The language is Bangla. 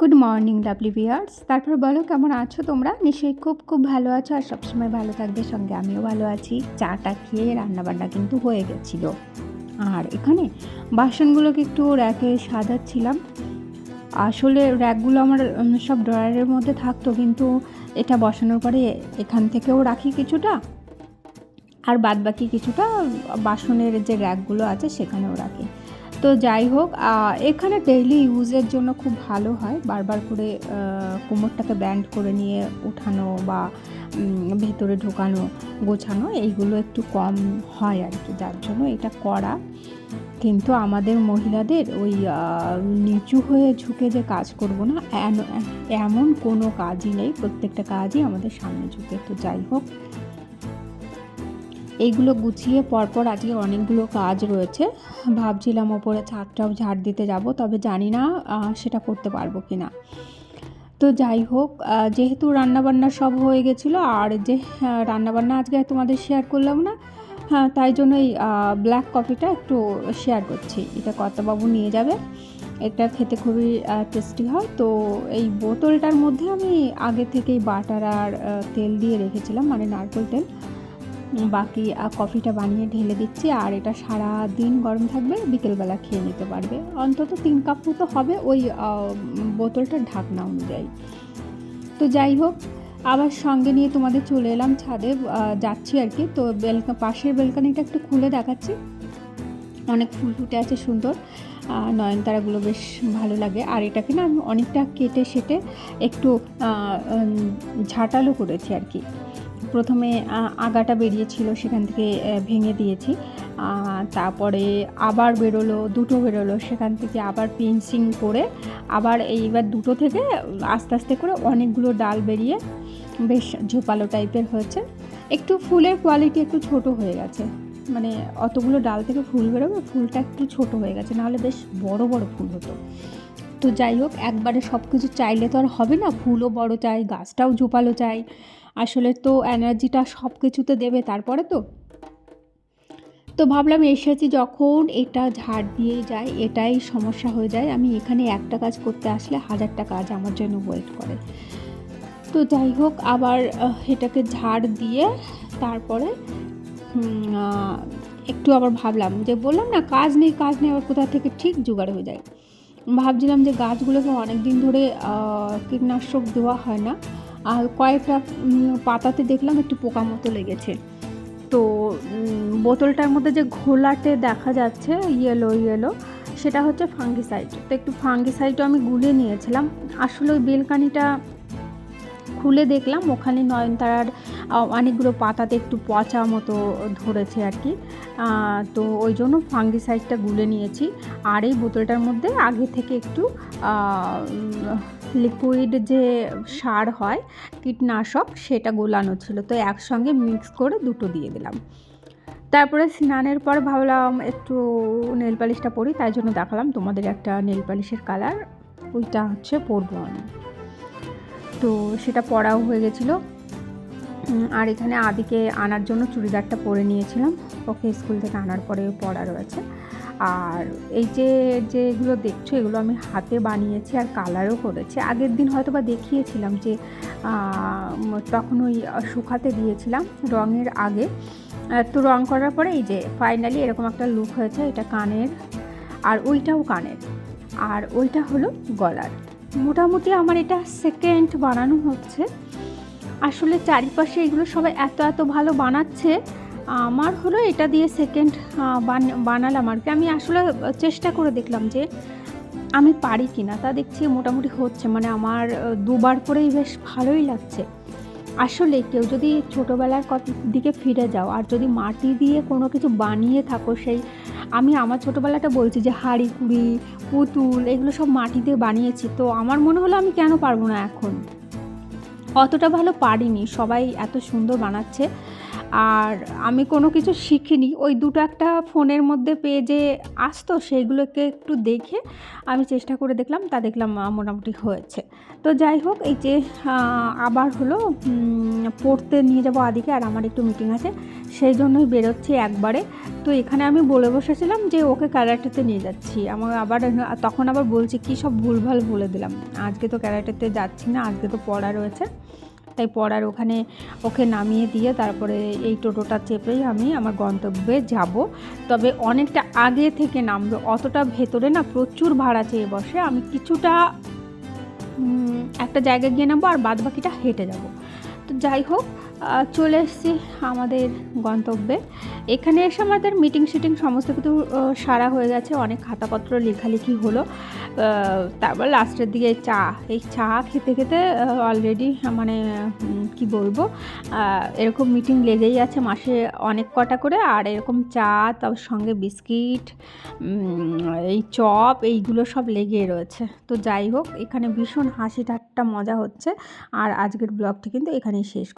Good morning lovely viewers. তারপর বলো কেমন আছো তোমরা? নিশ্চয়ই খুব খুব ভালো আছো আর সবসময় ভালো থাকবে। সঙ্গে আমিও ভালো আছি। চাটা খেয়ে রান্নাবান্না কিন্তু হয়ে গেছিলো। আর এখানে বাসনগুলোকে একটু র্যাকে সাজাচ্ছিলাম। আসলে র্যাকগুলো আমার সব ড্রয়ারের মধ্যে থাকতো, কিন্তু এটা বসানোর পরে এখান থেকেও রাখি কিছুটা, আর বাদবাকি কিছুটা বাসনের যে র্যাকগুলো আছে সেখানেও রাখি। তো যাই হোক, এখানে ডেইলি ইউজের জন্য খুব ভালো হয়। বারবার করে কোমরটাকে ব্যান্ড করে নিয়ে উঠানো বা ভেতরে ঢোকানো, গোছানো এইগুলো একটু কম হয় আর কি, যার জন্য এটা করা। কিন্তু আমাদের মহিলাদের ওই নিচু হয়ে ঝুঁকে যে কাজ করব না, এমন কোনো কাজই নেই। প্রত্যেকটা কাজই আমাদের সামনে ঝুঁকে। তো যাই হোক, এইগুলো গুছিয়ে পরপর আজকে অনেকগুলো কাজ রয়েছে। ভাবছিলাম ওপরে ছাদটাও ঝাড় দিতে যাব, তবে জানি না সেটা করতে পারবো কি না। তো যাই হোক, যেহেতু রান্নাবান্না সব হয়ে গেছিলো, আর যে রান্নাবান্না আজকে তোমাদের শেয়ার করলাম না, হ্যাঁ, তাই জন্য এই ব্ল্যাক কফিটা একটু শেয়ার করছি। এটা কর্তাবাবু নিয়ে যাবে। এটা খেতে খুবই টেস্টি হয়। তো এই বোতলটার মধ্যে আমি আগে থেকেই বাটার আর তেল দিয়ে রেখেছিলাম, মানে নারকেল তেল। বাকি কফিটা বানিয়ে ঢেলে দিচ্ছি, আর এটা সারা দিন গরম থাকবে, বিকেলবেলা খেয়ে নিতে পারবে। অন্তত 3 কাপ মতো হবে ওই বোতলটার ঢাকনা অনুযায়ী। তো যাই হোক, আবার সঙ্গে নিয়ে তোমাদের চলে এলাম ছাদে, যাচ্ছি আর কি। তো পাশের বেলকানিটা একটু খুলে দেখাচ্ছি। অনেক ফুল ফুটে আছে সুন্দর, নয়নতারাগুলো বেশ ভালো লাগে। আর এটাকে না আমি অনেকটা কেটে সেটে একটু ঝাঁটালো করেছি আর কি। প্রথমে আগাটা বেরিয়েছিল, সেখান থেকে ভেঙে দিয়েছি। তারপরে আবার দুটো বেরোলো, সেখান থেকে আবার পিঞ্চিং করে আবার এইবার দুটো থেকে আস্তে আস্তে করে অনেকগুলো ডাল বেরিয়ে বেশ ঝোপালো টাইপের হয়েছে। একটু ফুলের কোয়ালিটি একটু ছোট হয়ে গেছে, মানে অতগুলো ডাল থেকে ফুল বেরোবে, ফুলটা একটু ছোট হয়ে গেছে, নাহলে বেশ বড় বড় ফুল হতো। তো যাই হোক, একবারে সব কিছু চাইলে তো আর হবে না। ফুলও বড় চাই, গাছটাও ঝোপালো চাই। আসলে তো এনার্জিটা সব কিছুতে দেবে তারপরে তো ভাবলাম এসেছি যখন, এটা ঝাড় দিয়ে যাই, এটাই সমস্যা হয়ে যায়। আমি এখানে একটা কাজ করতে আসলে 1000টা কাজ আমার জন্য ওয়েট করে। তো যাই হোক, আবার এটাকে ঝাড় দিয়ে তারপরে একটু আবার ভাবলাম যে, বললাম না কাজ নেই আবার কোথা থেকে ঠিক জোগাড় হয়ে যায়। ভাবছিলাম যে গাছগুলোকে অনেক দিন ধরে কীটনাশক দেওয়া হয় না, আর কয়েকটা পাতাতে দেখলাম একটু পোকা মতো লেগেছে। তো বোতলটার মধ্যে যে ঘোলাটে দেখা যাচ্ছে ইয়েলো, সেটা হচ্ছে ফাঙ্গিসাইড। তো একটু ফাঙ্গিসাইডও আমি গুলে নিয়েছিলাম। আসলে ওই বেলকানিটা খুলে দেখলাম ওখানে নয়নতারার অনেকগুলো পাতাতে একটু পচা মতো ধরেছে আর কি। তো ওই জন্য ফাঙ্গিসাইডটা গুলে নিয়েছি। আর এই বোতলটার মধ্যে আগে থেকে একটু লিকুইড যে সার হয়, কীটনাশক, সেটা গোলানো ছিল। তো একসঙ্গে মিক্স করে দুটো দিয়ে দিলাম। তারপরে স্নানের পর ভাবলাম একটু নেল পালিশটা পরি, তাই জন্য দেখালাম তোমাদের একটা নেল পালিশের কালার, ওইটা হচ্ছে পরবো আমি। তো সেটা পরাও হয়ে গেছিলো। আর এখানে আদিকে আনার জন্য চুড়িদারটা পরে নিয়েছিলাম, ওকে স্কুল থেকে আনার পরে পরা রয়েছে। আর এই যেগুলো দেখছো, এগুলো আমি হাতে বানিয়েছি আর কালারও করেছি। আগের দিন হয়তো বা দেখিয়েছিলাম যে তখন ওই শুকাতে দিয়েছিলাম রঙের আগে। তো রং করার পরে এই যে ফাইনালি এরকম একটা লুক হয়েছে। এটা কানের, আর ওইটাও কানের, আর ওইটা হলো গলার। মোটামুটি আমার এটা সেকেন্ড বানানো হচ্ছে। আসলে চারিপাশে এগুলো সবাই এত ভালো বানাচ্ছে, আমার হলো এটা দিয়ে সেকেন্ড বানালাম আর কি। আমি আসলে চেষ্টা করে দেখলাম যে আমি পারি কি না, তা দেখছি মোটামুটি হচ্ছে। মানে আমার দুবার করেই বেশ ভালোই লাগছে। আসলে কেউ যদি ছোটোবেলার দিকে ফিরে যাও, আর যদি মাটি দিয়ে কোনো কিছু বানিয়ে থাকো, আমি আমার ছোটোবেলাটা বলছি যে হাঁড়ি কুড়ি পুতুল এগুলো সব মাটি দিয়ে বানিয়েছি, তো আমার মনে হলো আমি কেন পারবো না এখন। অতটা ভালো পারিনি, সবাই এত সুন্দর বানাচ্ছে। আর আমি কোনো কিছু শিখিনি, ওই দুটো একটা ফোনের মধ্যে পেজে আসতো, সেইগুলোকে একটু দেখে আমি চেষ্টা করে দেখলাম, তা দেখলাম মোটামুটি হয়েছে। তো যাই হোক, এই যে আবার হলো পড়তে নিয়ে যাবো আদিকে, আর আমার একটু মিটিং আছে, সেই জন্যই বেরোচ্ছি একবারে। তো এখানে আমি বলে বসেছিলাম যে ওকে ক্যারাটেতে নিয়ে যাচ্ছি, আমার আবার তখন আবার বলছি কি সব ভুলভাল বলে দিলাম, আজকে তো ক্যারাটেতে যাচ্ছি না, আজকে তো পড়া রয়েছে। তাই পড়ার ওখানে ওকে নামিয়ে দিয়ে তারপরে এই টোটোটা চেপেই আমি আমার গন্তব্যে যাব। তবে অনেকটা আগে থেকে নামবে, অতটা ভেতরে না প্রচুর ভাড়া চেয়ে বসে, আমি কিছুটা একটা জায়গায় গিয়ে নামবো আর বাদ বাকিটা হেঁটে যাব। তো যাই হোক, চলে এসেছি আমাদের গন্তব্যে। এখানে এসে আমাদের মিটিং শিটিং সমস্ত কিছু সারা হয়ে গেছে, অনেক খাতাপত্র লেখালেখি হলো। তারপর লাস্টের দিকে এই চা খেতে খেতে অলরেডি মানে কি বলবো, এরকম মিটিং লেগেই আছে মাসে অনেক কটা করে, আর এরকম চা, তার সঙ্গে বিস্কিট, এই চপ, এইগুলো সব লেগে রয়েছে। তো যাই হোক, এখানে ভীষণ হাসি ঠাট্টা মজা হচ্ছে। আর আজকের ব্লগটি কিন্তু এখানেই শেষ।